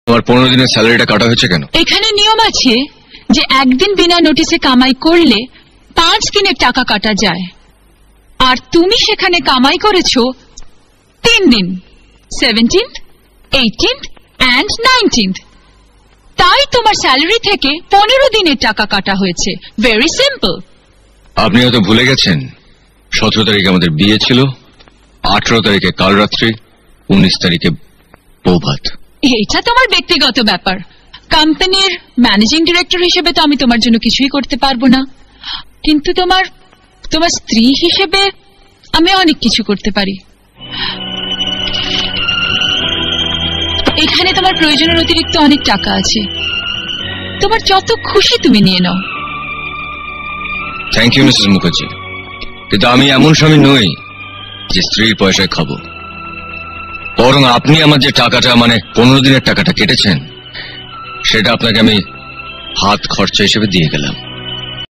তোমার 15 দিনের স্যালারিটা কাটা হয়েছে কেন? এখানে নিয়ম আছে যে একদিন বিনা নোটিসে কামাই করলে 5 দিনের টাকা কাটা যায়, আর তুমি সেখানে কামাই করেছো 3 দিন, 17th, 18th and 19th। তাই তোমার স্যালারি থেকে 15 দিনের টাকা কাটা হয়েছে। Very simple. আপনি হয়তো ভুলে গেছেন 17 তারিখে আমাদের বিয়ে ছিল, 18 তারিখে কাল রাত্রি, 19 তারিখে বৌভাত। এটা তোমার ব্যক্তিগত ব্যাপার। কোম্পানির ম্যানেজিং ডিরেক্টর হিসেবে তো আমি তোমার জন্য কিছুই করতে পারবো না, কিন্তু তোমার স্ত্রী হিসেবে আমি অনেক কিছু করতে পারি। এখানে তোমার প্রয়োজনের অতিরিক্ত অনেক টাকা আছে, তোমার যত খুশি তুমি নিয়ে নাও। থ্যাংক ইউ মিসেস মুখার্জি, কিন্তু আমি এমন স্বামী নই যে স্ত্রীর পয়সায় খাবো। বরং আপনি আমার যে টাকাটা, মানে 15 দিনের টাকাটা কেটেছেন, সেটা আপনাকে আমি হাত খরচা হিসেবে দিয়ে গেলাম।